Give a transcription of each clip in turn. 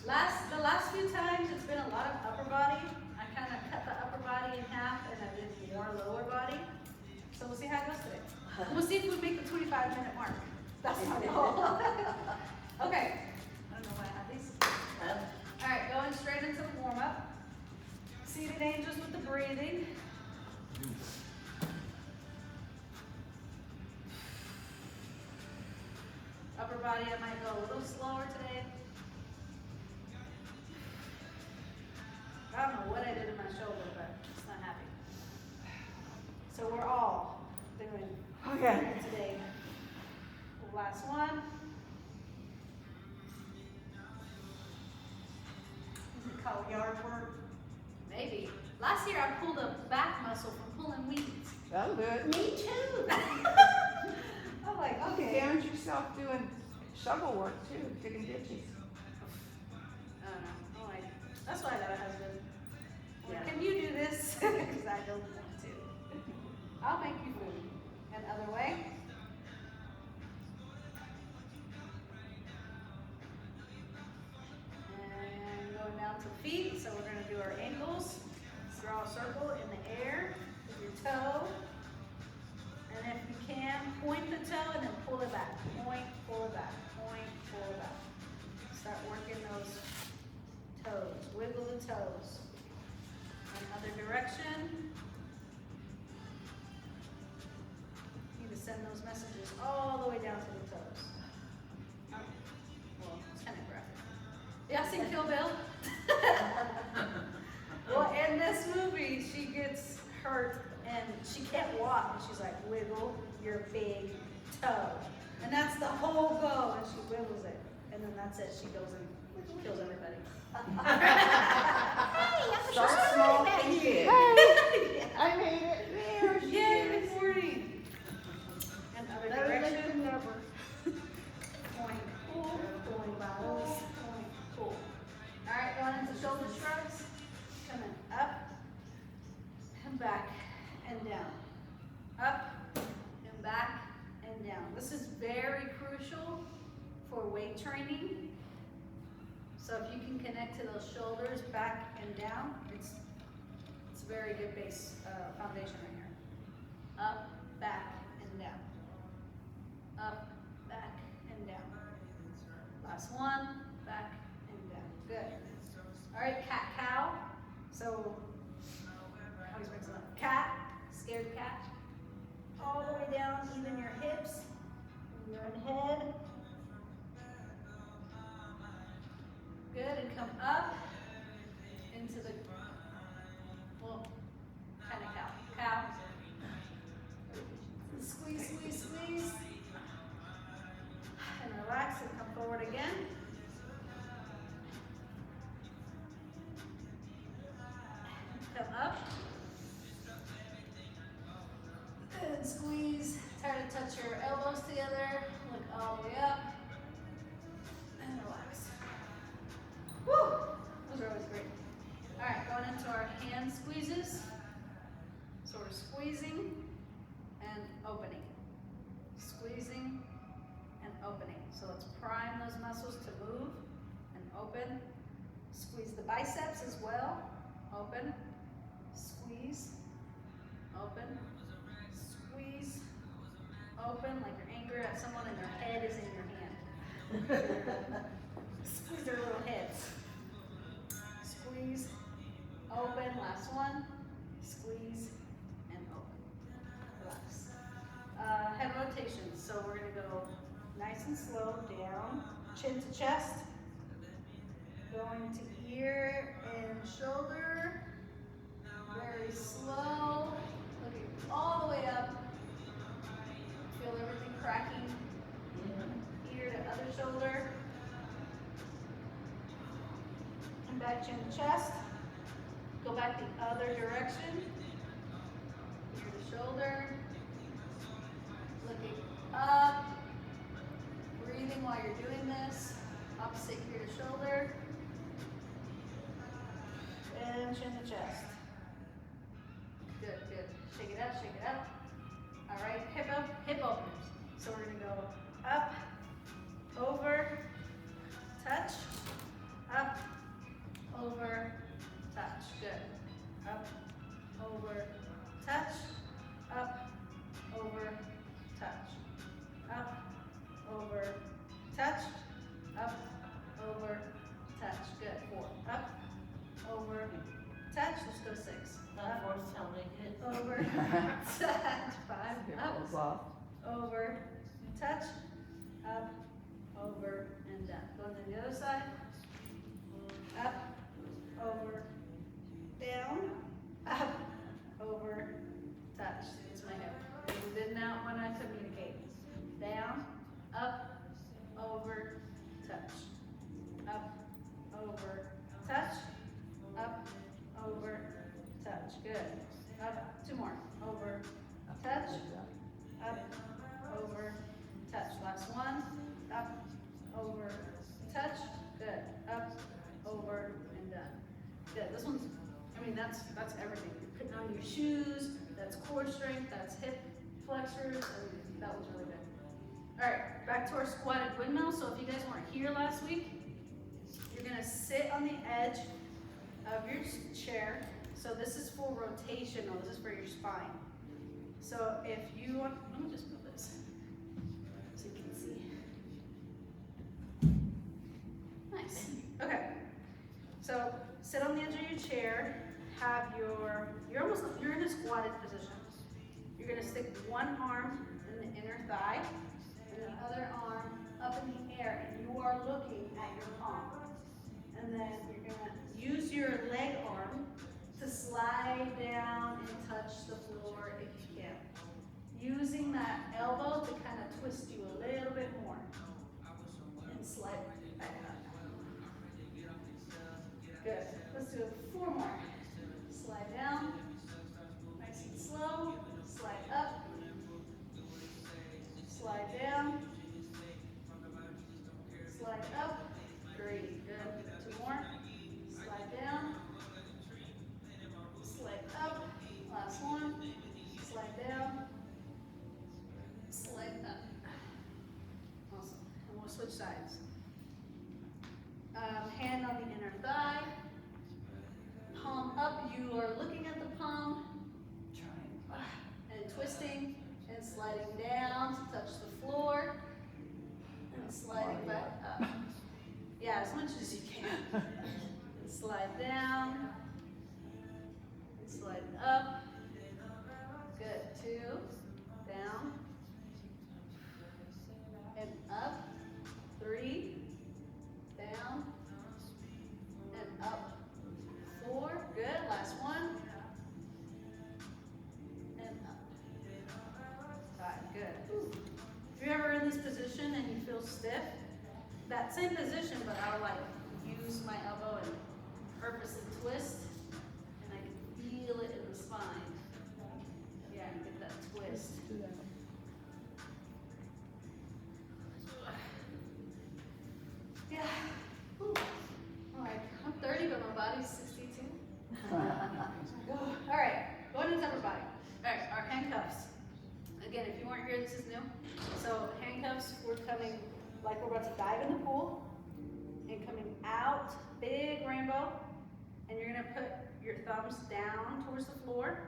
The last few times it's been a lot of upper body. I kind of cut the upper body in half and I did more lower body. So we'll see how it goes today. We'll see if we make the 25-minute mark. That's my goal. Okay. I don't know why I have these. All right, going straight into the warm up. Seated angels with the breathing. Upper body, I might go a little slower today. I don't know what I did in my shoulder, but it's not happy. So we're all doing Okay. today. The last one. Is it called yard work? Maybe. Last year I pulled a back muscle from pulling weeds. That'll do it. Me too. I'm like, You okay. found yourself doing shovel work too, digging ditches. I don't know. I'm like, that's why I got a husband. Well, Yeah. can you do this? Because I don't want to. I'll make you food. And other way. And going down to the feet. So we're going to do our ankles. Draw a circle in the air with your toe. And if you can, point the toe and then pull it back. Point, pull it back. Point, pull it back. Start working those toes. Wiggle the toes. Another direction. You need to send those messages all the way down to the toes. Well, it's kind of graphic. Y'all seen Kill Bill? Well, in this movie, she gets hurt and she can't walk, and she's like, wiggle your big toe. And that's the whole goal, and she wiggles it. And then that's it. She goes and kills everybody. So small thinking. Yeah. I made it. There she Yay, is. good morning. And other Better late direction. than never. Point, pull, going balance, point, pull. All right, going into shoulder shrugs. Coming up and back and down. Up and back and down. This is very crucial for weight training. So if you can connect to those shoulders back and down, it's a very good base foundation right here. Up, back, and down. Up, back, and down. Last one, back and down. Good. All right, cat cow. So, I always mix it up. Cat, scared cat. All the way down, even your hips, your head. Good, and come up into the, well, kind of cow. Cow. Squeeze, squeeze, squeeze. And relax and come forward again. Come up. And squeeze. Try to touch your elbows together. Look all the way up. And relax. Woo! Those are always great. All right, going into our hand squeezes. So we're squeezing and opening. Squeezing and opening. So let's prime those muscles to move and open. Squeeze the biceps as well. Open. Squeeze. Open. Squeeze. Open like you're angry at someone and their head is in your hand. Squeeze their little heads. Squeeze. Open. Last one. Squeeze and open. Relax. Head rotations. So we're going to go nice and slow down, chin to chest, going to ear and shoulder, very slow, looking all the way up, feel everything cracking, ear to other shoulder, and back chin to chest, go back the other direction, ear to shoulder, looking up, breathing while you're doing this, opposite ear to shoulder, and chin to chest. Good, good. Shake it out, shake it out. All right, hip openers. So we're gonna go up, over, touch, up, up, over, touch, good, 4, up, over, touch, let's go 6, up, over, touch, 5, It up, rolls off. over, touch, up, over, and down. Going to the other side, up, over, down, up, over, touch. It's my hip. We did not want to communicate. Down, up, over, touch. Up, over, touch. Up, over, touch. Good. Up, 2 more. Over, touch. Up, over, touch. Last one. Up, over, touch. Good. Up, over, and done. Good. This one's, I mean, that's everything. You're putting on your shoes. That's core strength. That's hip flexors. And that was really good. All right, back to our squatted windmill. So if you guys weren't here last week, you're gonna sit on the edge of your chair. So this is for rotational. This is for your spine. So if you want, let me just move this so you can see. Nice. Okay. So sit on the edge of your chair. Have you're in a squatted position. You're gonna stick one arm in the inner thigh and the other arm up in the air, and you are looking at your palm. And then you're gonna use your leg arm to slide down and touch the floor if you can. Using that elbow to kind of twist you a little bit more. And slide back up. Good. Let's do 4 more. Slide down. Nice and slow. Slide up. Slide down. Slide up. Great. Good. 2 more. Slide down. Slide up. Last one. Slide down. Slide up. Awesome. And we'll switch sides. Hand on the inner thigh. Palm up. You are looking at the palm. And twisting and sliding down to touch the floor. And sliding back up. Yeah, as much as you can. And slide down. And slide up. Good. 2. Down. And up. 3. Down. And up. 4. Good. Last one. And up. 5. Good. Ooh. If you're ever in this position and you feel stiff, that same position, but I'll like use my elbow and purposely twist, and I can feel it in the spine. Yeah, and get that twist. Yeah. Ooh. I'm like, I'm 30, but my body's 62. All right, going into upper body. All right, our handcuffs. Again, if you weren't here, this is new. So handcuffs, we're coming, like we're about to dive in the pool, and coming out, big rainbow, and you're gonna put your thumbs down towards the floor,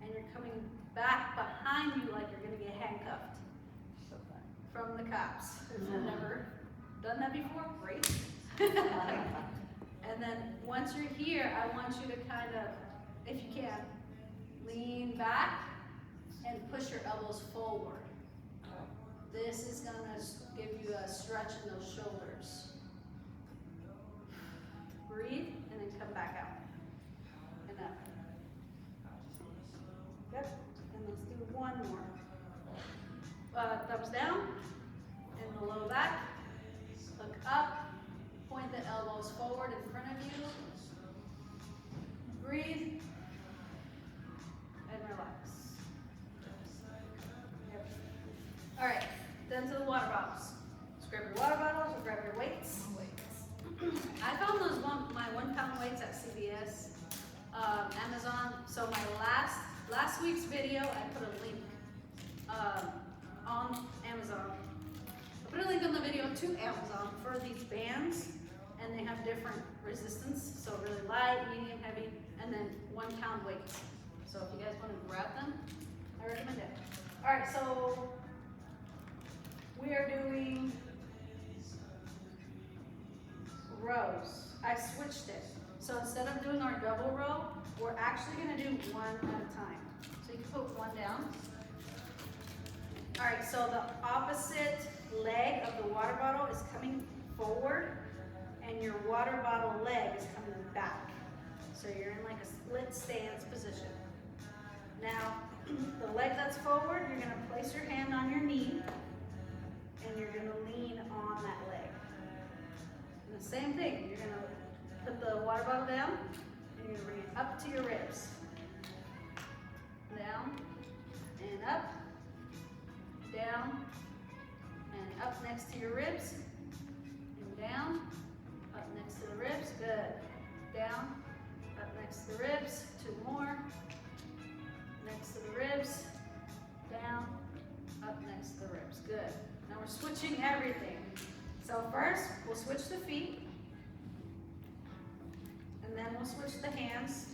and you're coming back behind you like you're gonna get handcuffed from the cops. If you've never done that before, great. And then once you're here, I want you to kind of, if you can, lean back and push your elbows forward. This is gonna give you a stretch in those shoulders. Breathe and then come back out and up. Good. And let's do 1 more. Thumbs down and the low back. Look up. Point the elbows forward in front of you. Breathe and relax. Yep. All right, then to the water bottles. Just grab your water bottles or grab your weights. I found those my 1 pound weights at CVS, Amazon. So my last week's video, I put a link on Amazon. I put a link on the video to Amazon for these bands, and they have different resistance. So really light, medium, heavy, and then 1 pound weights. So if you guys want to grab them, I recommend it. All right, so we are doing rows. I switched it. So instead of doing our double row, we're actually gonna do one at a time. So you can put one down. All right, so the opposite leg of the water bottle is coming forward, and your water bottle leg is coming back. So you're in like a split stance position. Now, the leg that's forward, you're gonna place your hand on your knee, and you're gonna lean on that leg. And the same thing, you're gonna put the water bottle down, and you're gonna bring it up to your ribs. Down, and up, down, and up next to your ribs, and down, up next to the ribs, good. Down, up next to the ribs, 2 more. Next to the ribs, down, up next to the ribs, good. Now we're switching everything. So first, we'll switch the feet, and then we'll switch the hands,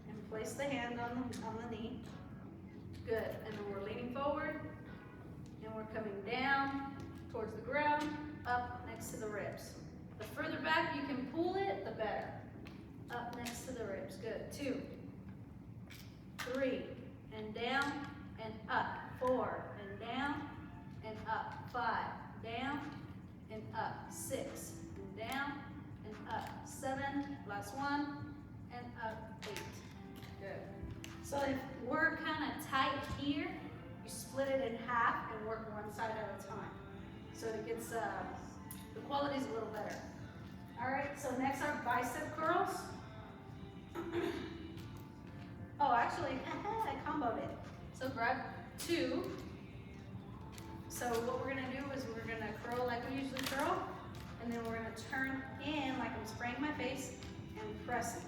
and place the hand on the knee, good. And then we're leaning forward, and we're coming down towards the ground, up next to the ribs. The further back you can pull it, the better. Up next to the ribs, good. 2, 3, and down, and up. 4, and down, and up. 5, down, and up. 6, and down, and up. 7, last one, and up. 8, good. So if we're kind of tight here, you split it in half and work one side at a time. So it gets, the quality's a little better. All right, so next are bicep curls. Oh, actually, I comboed it. So grab 2. So what we're gonna do is we're gonna curl like we usually curl, and then we're gonna turn in like I'm spraying my face and pressing.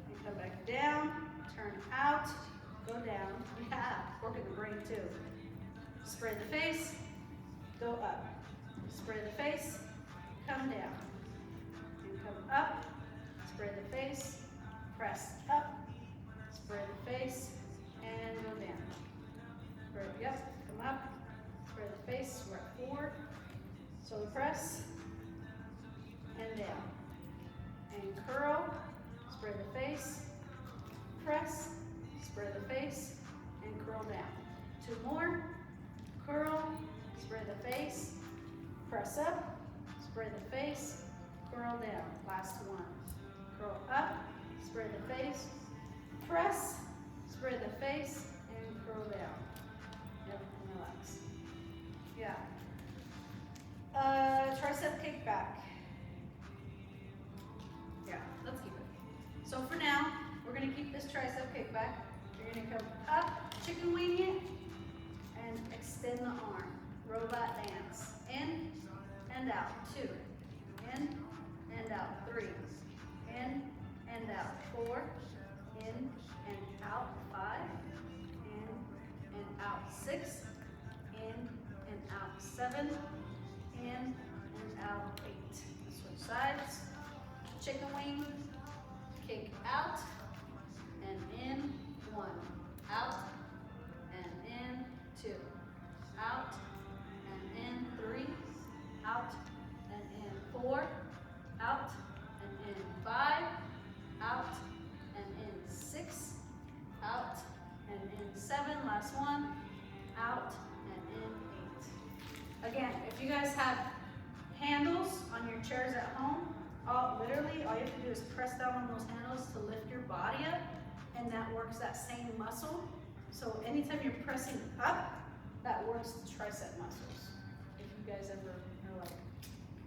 And come back down, turn out, go down. Yeah, working the brain too. Spray the face, go up. Spray the face, come down. And come up, spray the face, press up, spray the face, and go down. Spray, yep, come up, spray the face, work forward. So the press, and down. And curl, spray the face, press, spray the face, and curl down. 2 more, curl, spray the face, press up, spray the face, curl down. Last one. Curl up, spray the face, press, spray the face, and curl down. Yep, and relax. Yeah. Tricep kickback. Yeah, let's keep it. So for now, we're gonna keep this tricep kickback. You're gonna come up, chicken wing it, and extend the arm. Robot dance. In and out. 2. In and out. 3. In and out. 4. In and out. 5. In and out. 6. In and out. 7. In and out. 8. Switch sides. Chicken wing. Kick out. And in. 1. Out. And in. 2. Out. And in. 3. Out. And in. 4. Out. And in. 5. Out. And in. 6. Out. And in. 7. Last one. Out. And in. 8. Again, if you guys have handles on your chairs at home, literally all you have to do is press down on those handles to lift your body up, and that works that same muscle. So anytime you're pressing up, that works the tricep muscles. If you guys ever are like,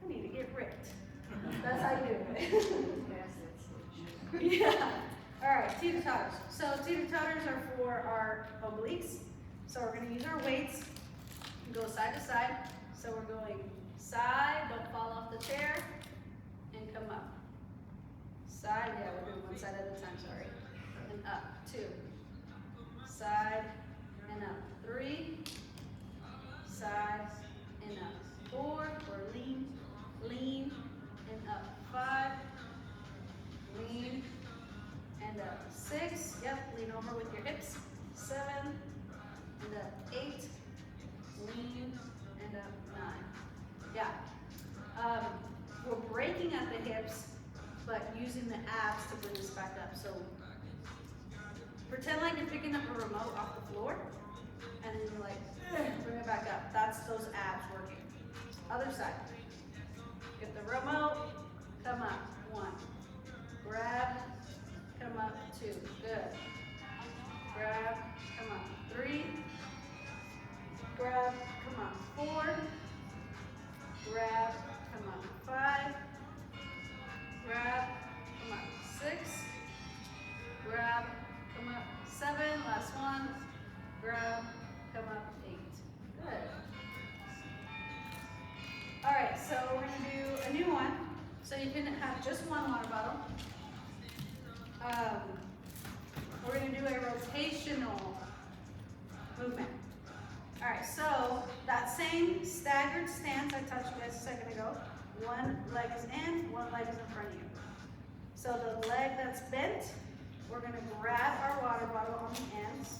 I need to get ripped. That's how you do it. Yeah. All right, teeter-totters. So teeter-totters are for our obliques. So we're gonna use our weights and go side to side. So we're going side, don't fall off the chair, and come up. Side, yeah, we're doing one side at a time, sorry. And up, 2. Side, and up. 3. Side, and up. 4, or lean, lean, and up. 5, lean, and up. 6, yep, lean over with your hips. 7, and up. 8, lean, and up. 9. Yeah. We're breaking lifting at the hips, but using the abs to bring us back up. So pretend like you're picking up a remote off the floor, and then you're like, bring it back up. That's those abs working. Other side. Get the remote, come up, 1. Grab, come up, 2, good. Grab, come up, 3. Grab, come up, 4. Grab, come up, 5. Grab, come up, 6. Grab, come up, 7. Last one. Grab, come up, 8. Good. All right, so we're gonna do a new one. So you can have just one water bottle. We're gonna do a rotational movement. All right, so that same staggered stance I touched you guys a second ago. One leg is in, one leg is in front of you. So the leg that's bent, we're gonna grab our water bottle on the ends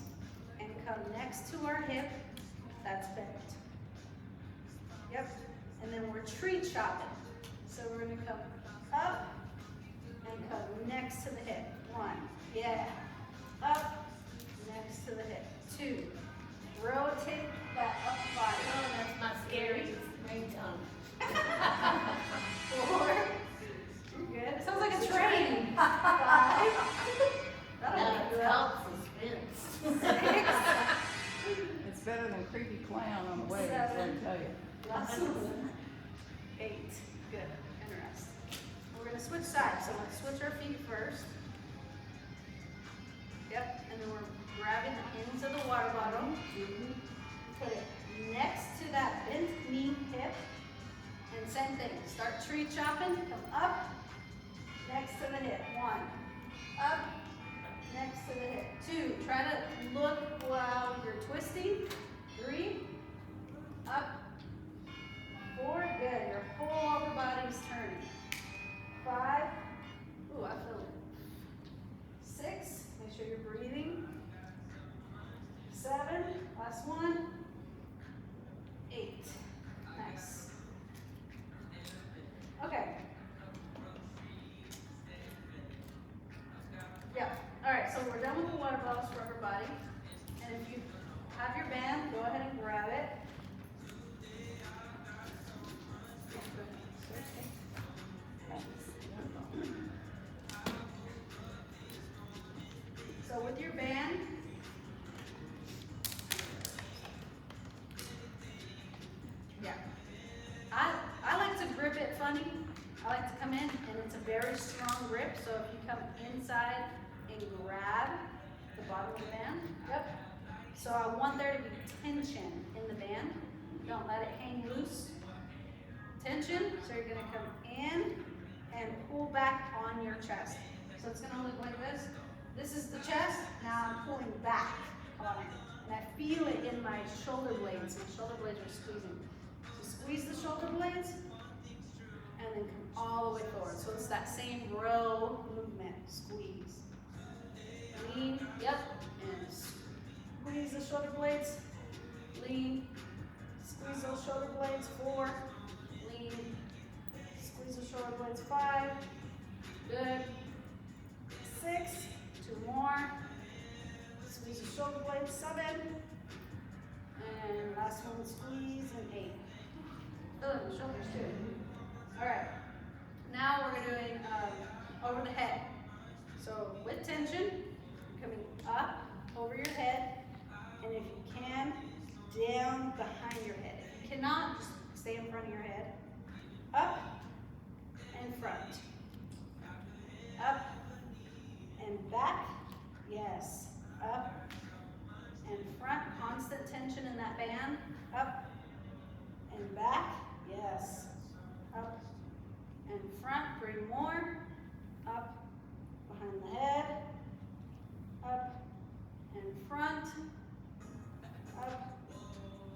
and come next to our hip that's bent. Yep, and then we're tree chopping. So we're gonna come up and come next to the hip. 1, yeah, up, next to the hip. 2, rotate that up body. Oh, that's my scary ringtone. 4, good. It sounds like a train. 5, that'll Now make it's you up. called suspense. 6, It's better than creepy clown on the way, that's what I tell you. last one. 8, good, and rest. We're gonna switch sides, so let's switch our feet first. Yep, and then we're grabbing the ends of the water bottle. Put it next to that bent knee hip. And same thing, start tree chopping, come up, next to the hip. 1, up, next to the hip. 2, try to look while you're twisting. 3, up. 4, good, your whole upper body's turning. 5, ooh, I feel it. 6, make sure you're breathing. 7, last one. 8, nice. Okay. Yeah, all right, so we're done with the water bottles for upper body. And if you have your band, go ahead and grab it. So with your band, yeah, I like to grip it funny. I like to come in and it's a very strong grip. So if you come inside and grab the bottom of the band, yep. So I want there to be tension in the band. Don't let it hang loose. Tension, so you're gonna come in and pull back on your chest. So it's gonna look like this. This is the chest, now I'm pulling back on it. And I feel it in my shoulder blades. My shoulder blades are squeezing. So squeeze the shoulder blades, and then come all the way forward. So it's that same row movement, squeeze. Lean, yep, and squeeze the shoulder blades. Lean, squeeze those shoulder blades, 4. Lean, squeeze the shoulder blades, 5. Good. 6. 2 more. Squeeze the shoulder blades, 7. And last one, squeeze, and 8. Feel it in the shoulders too. All right. Now we're doing over the head. So with tension, coming up over your head, and if you can, down behind your head. If you cannot, just stay in front of your head. Up and front. Up and back. Yes. Up and front. Constant tension in that band. Up and back. Yes. Up and front. 3 more. Up behind the head. Up and front. Up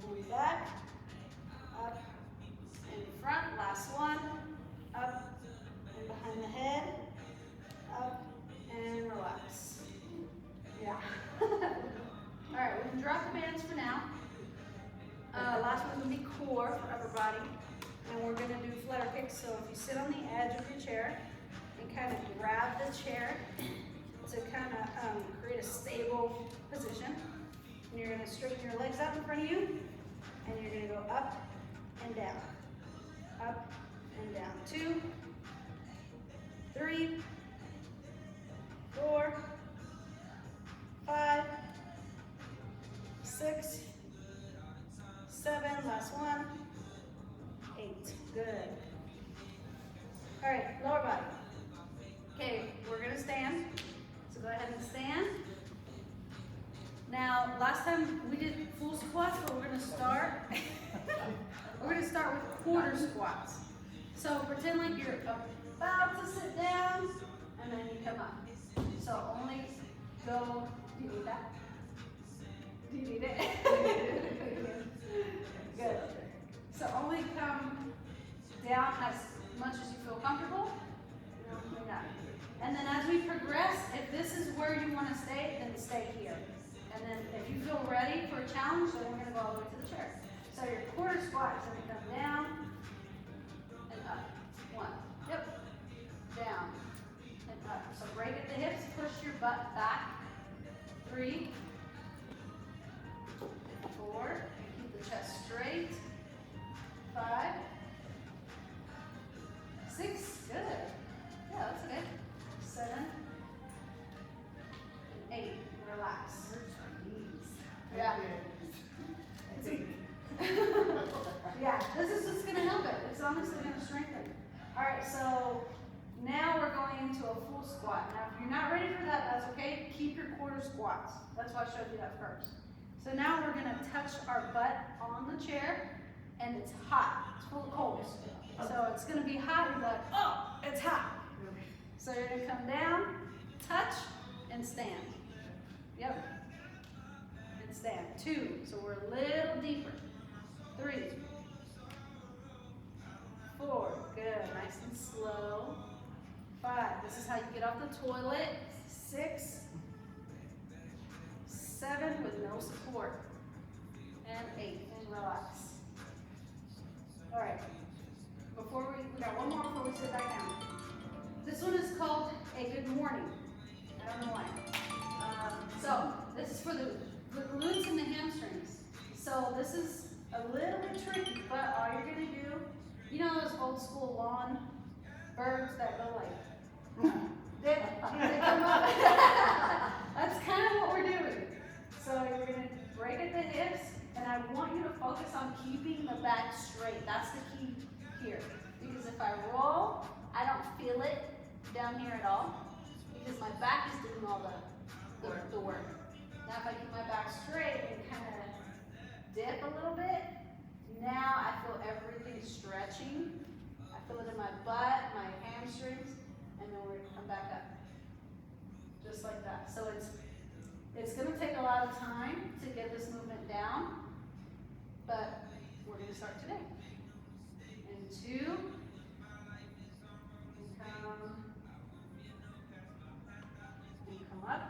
and back. Up and front. Last one. Up and behind the head. Up and relax. Yeah. All right, we can drop the bands for now. Last one's gonna be core for upper body. And we're gonna do flutter kick quick. So if you sit on the edge of your chair and kind of grab the chair to kind of create a stable position. And you're gonna straighten your legs out in front of you, and you're gonna go up and down, up and down. 2, 3, 4, 5, 6, 7, last one, 8, good. All right, lower body. Okay, we're gonna stand, so go ahead and stand. Now, last time we did full squats, but we're gonna start, with quarter squats. So pretend like you're about to sit down, and then you come up. So only go, do you need that? Do you need it? Good. So only come down as much as you feel comfortable. And then as we progress, if this is where you want to stay, then stay here. And then if you feel ready for a challenge, then we're going to go all the way to the chair. So your quarter squat is going to come down and up. 1. Yep. Down and up. So break at the hips, push your butt back. 3, 4, keep the chest straight. 5, 6, good. Yeah, that's okay. 7, 8, relax. Yeah. Yeah, this is just gonna help it. It's honestly gonna strengthen. All right, so now we're going into a full squat. Now, if you're not ready for that, that's okay. Keep your quarter squats. That's why I showed you that first. So now we're gonna touch our butt on the chair, and it's hot. It's full of coals. So it's gonna be hot. You're like, oh, it's hot. So you're gonna come down, touch, and stand. Yep. And stand. 2. So we're a little deeper. 3, 4. Good. Nice and slow. 5. This is how you get off the toilet. 6, 7 with no support. And 8. And relax. All right. We got one more before we sit back down. This one is called a good morning. I don't know why. So this is for the glutes and the hamstrings. So this is a little bit tricky, but all you're gonna do, you know those old school lawn birds that go like, they come up. That's kind of what we're doing. So you're gonna break at the hips, and I want you to focus on keeping the back straight. That's the key here. Because if I roll, I don't feel it down here at all, because my back is doing all the work. Now if I keep my back straight and kind of dip a little bit, now I feel everything stretching. I feel it in my butt, my hamstrings, and then we're gonna come back up. Just like that. So it's gonna take a lot of time to get this movement down, but we're gonna start today. And 2, come up.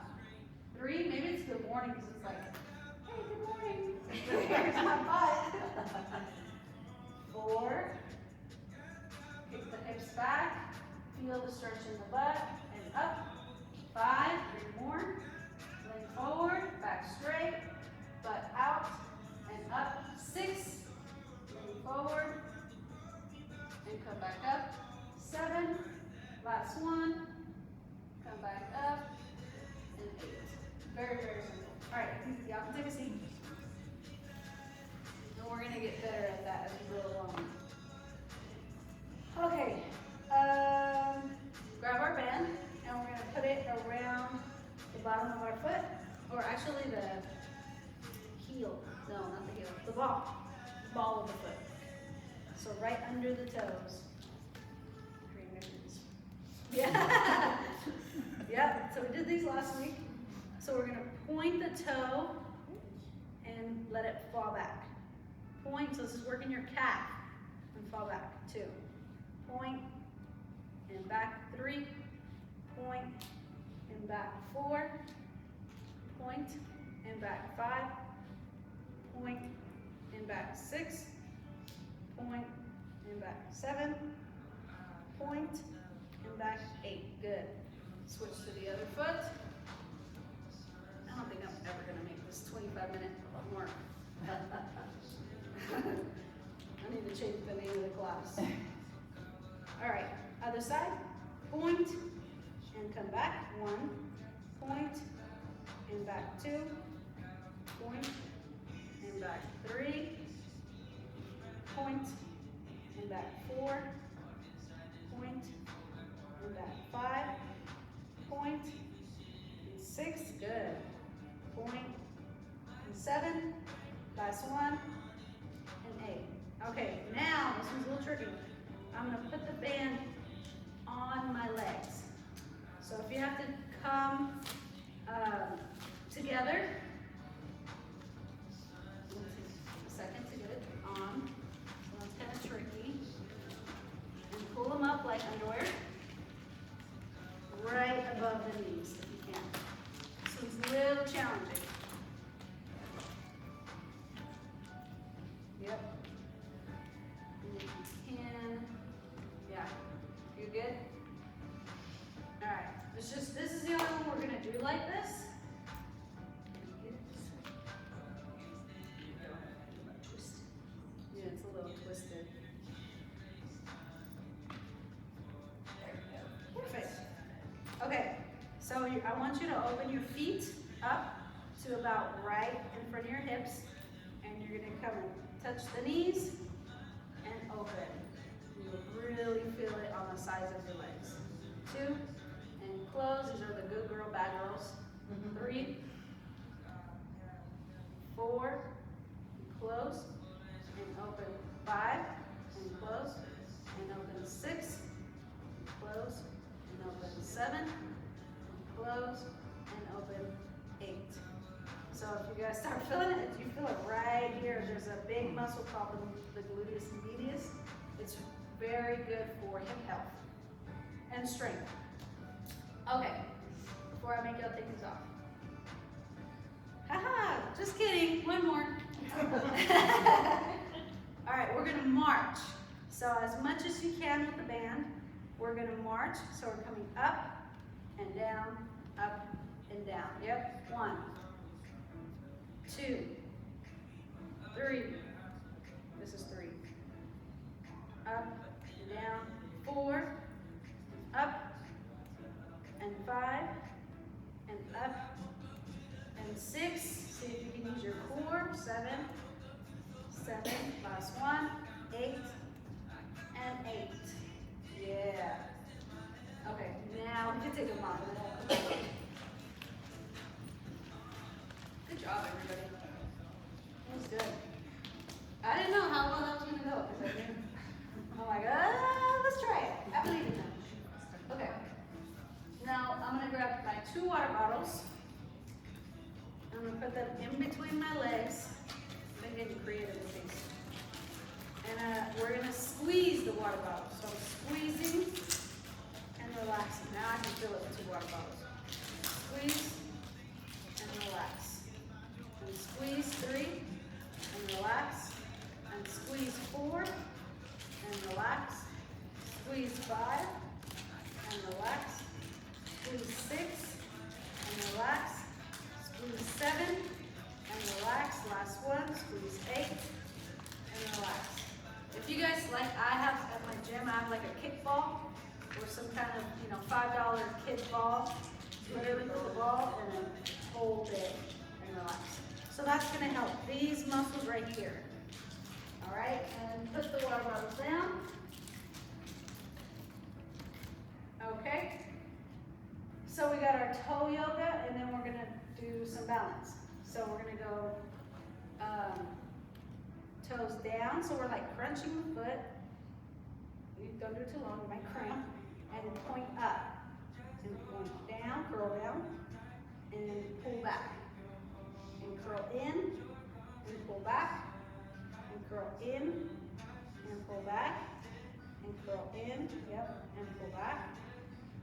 3, maybe it's good morning because it's like, hey, good morning. Here's my butt. 4, kick the hips back, feel the stretch in the butt, and up. 5, 3 more. Lean forward, back straight, butt out, and up. 6, lean forward, and come back up. 7, last one, come back up, and 8. Very, very simple. All right, y'all can take a seat. And we're gonna get better at that as we go along. Okay, grab our band, and we're gonna put it around the bottom of our foot, or actually the heel. No, not the heel, the ball of the foot. So right under the toes. Yeah. Yep. So we did these last week. So we're going to point the toe and let it fall back. Point. So this is working your calf and fall back. 2. Point and back. 3. Point and back. 4. Point and back. 5. Point and back. 6. Point and back. 7. Switch to the other foot. I don't think I'm ever gonna make this 25-minute mark. I need to change the name of the class. All right, other side. Point and come back. 1, point and back 2, point and back 3, point and back 4, point and back 5, point and 6, good, point and 7, last one, and 8. Okay, now this one's a little tricky. I'm gonna put the band on my legs. So if you have to come together, it'll take a second to get it on. So that's kind of tricky. And pull them up like underwear, right above the knees if you can. So it's a little challenging. Yep. And if you can, yeah, you good? All right, this is the only one we're gonna do like this. Yeah, it's a little twisted. Perfect. Okay, so I want you to open your feet up to about right in front of your hips, and you're gonna come and touch the knees and open. You'll really feel it on the sides of your legs. 2, and close. These are the good girl, bad girls. 3, 4, close, and open. 5, and close, and open. 6, close, and open. 7, and close, and open. 8. So if you guys start feeling it, if you feel it right here, there's a big muscle called the gluteus medius. It's very good for hip health and strength. Okay, before I make y'all take these off. Haha, just kidding, one more. All right, we're gonna march. So as much as you can with the band, we're gonna march. So we're coming up and down, up and down. Yep, 1, 2, 3. This is 3. Up and down, 4, up and 5, and up and 6. See if you can use your core. 7, last one, 8, and 8. Yeah. Okay, now we can take them off. Good job, everybody. That was good. I didn't know how well that was gonna go because I knew. I'm like, let's try it. I believe in them. Okay. Now I'm gonna grab my 2 water bottles. I'm gonna put them in between my legs. I'm getting creative with these. And we're gonna squeeze the water bottle. So I'm squeezing and relaxing. Now I can fill it with 2 water bottles. Squeeze and relax. And squeeze 3 and relax. And squeeze 4 and relax. Squeeze 5 and relax. Squeeze 6 and relax. Squeeze 7 and relax. Last one. Squeeze 8 and relax. If you guys like, I have at my gym, I have like a kickball or some kind of, $5 kid ball. Literally put the ball and then hold it and relax. So that's gonna help these muscles right here. All right, and put the water bottles down. Okay. So we got our toe yoga, and then we're gonna do some balance. So we're gonna go toes down, so we're like crunching the foot. You don't do it too long, you might cramp. And point up, and point down, curl down, and pull back. And curl in, and pull back, and curl in, and pull back, and curl in, yep, and pull back,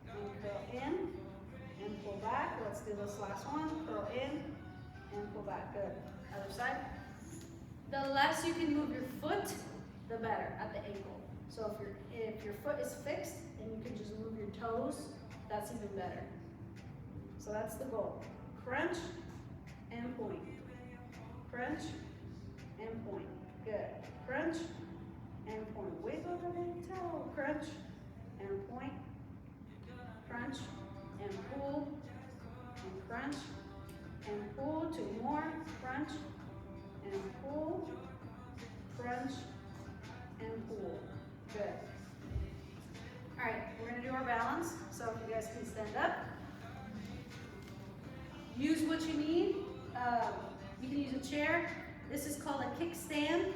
and curl in, and pull back. Let's do this last one. Curl in and pull back. Good. Other side. The less you can move your foot, the better at the ankle. So if your foot is fixed and you can just move your toes, that's even better. So that's the goal. Crunch and point. Crunch and point. Good. Crunch and point. Wiggle the big toe. Crunch and point. Crunch and pull. And crunch and pull. Two more. Crunch and pull. Crunch and pull. Good. All right, we're gonna do our balance. So if you guys can stand up. Use what you need. You can use a chair. This is called a kickstand.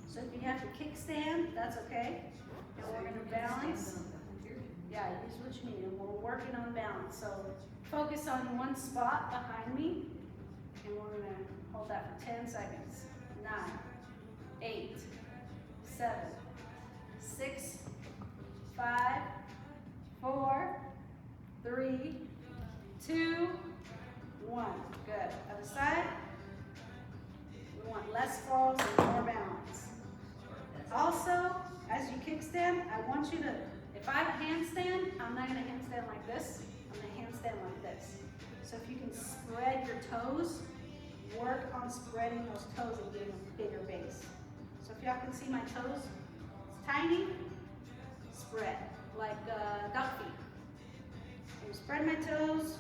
So if you have to kickstand, that's okay. And we're gonna balance. Yeah, use what you need. And we're working on balance. So focus on one spot behind me. And we're gonna hold that for 10 seconds. 9, 8, 7, 6, 5, 4, 3, 2, 1. Good. Other side. We want less falls and more balance. Also, as you kickstand, I want you to, if I handstand, I'm not going to handstand like this. I'm going to handstand like this. So if you can spread your toes, work on spreading those toes and getting a bigger base. So if y'all can see my toes, it's tiny, spread, like duck feet. So spread my toes,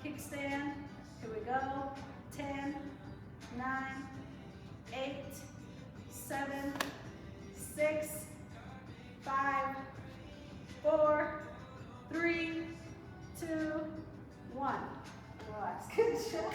kickstand, here we go, 10, 9, 8, 7, 6, 5, 4, 3, 2, 1. Relax, good job.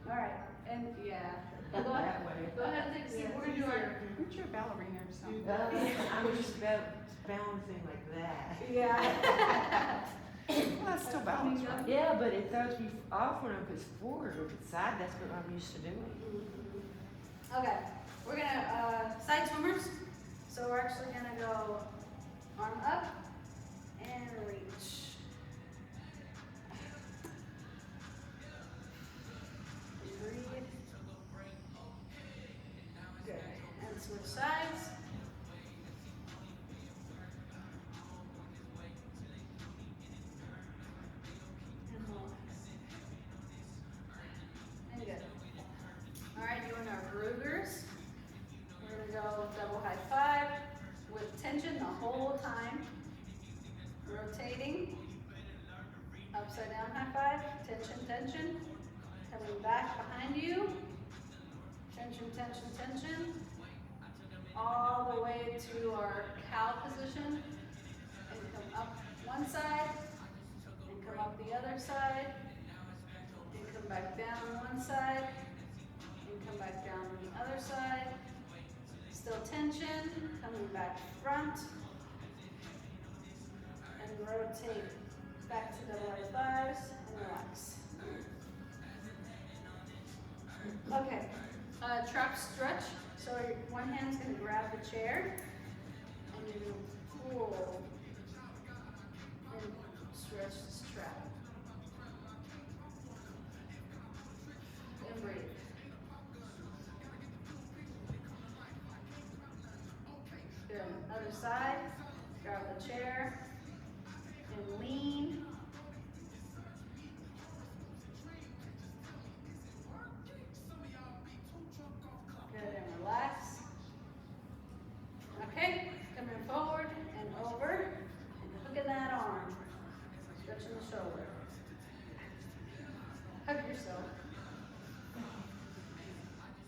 All right, and yeah, go ahead. Go ahead and take a seat. We're gonna do our. Aren't you a ballerina or something? I was just balancing like that. Yeah. Well, that's still balance, right? Yeah, but it throws me off when it's forward or if it's side. That's what I'm used to doing. Okay, we're gonna side swimmers. So we're actually gonna go arm up and reach. Breathe. Good. And switch sides. And hold. And good. All right, doing our Brugers. We're gonna go double high five with tension the whole time. Rotating. Upside down high five. Tension, tension. Coming back behind you. Tension, tension, tension. All the way to our cow position. And come up one side. And come up the other side. And come back down one side. And come back down on the other side. Still tension, coming back front. And rotate back to double high fives and relax. Okay, trap stretch. So one hand's gonna grab the chair and you're gonna pull and stretch this trap. And breathe. Good. Other side. Grab the chair and lean. Good, and relax. Okay, coming forward and over. And look at that arm. Stretching the shoulder. Hug yourself.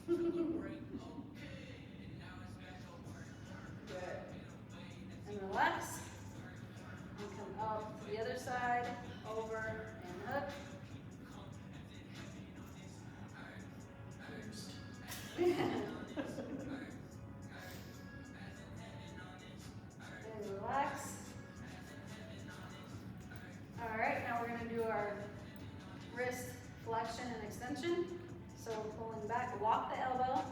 Good. And relax. And come up to the other side, over and up. And relax. All right, now we're going to do our wrist flexion and extension. So we're pulling back, lock the elbow,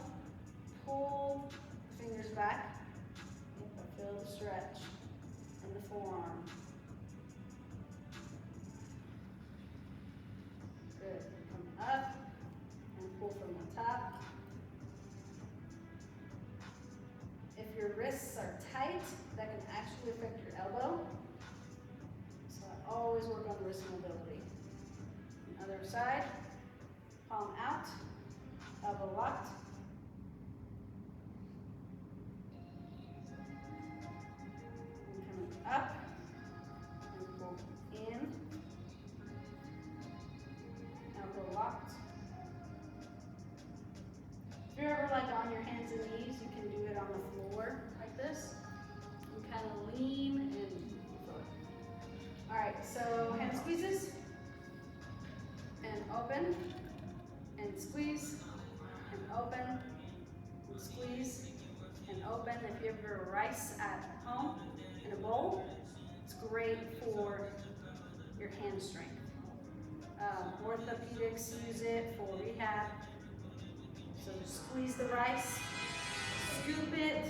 pull fingers back, feel the stretch in the forearm. Good. Come up and pull from the top. If your wrists are tight, that can actually affect your elbow. always work on wrist mobility. Other side, palm out, elbow locked. And coming up, and pull in, elbow locked. If you're ever like on your hands and knees, you can do it on the floor like this. And kind of lean and all right, so hand squeezes and open and squeeze and open and squeeze and open. If you ever rice at home in a bowl, it's great for your hand strength. Orthopedics use it for rehab. So just squeeze the rice, scoop it,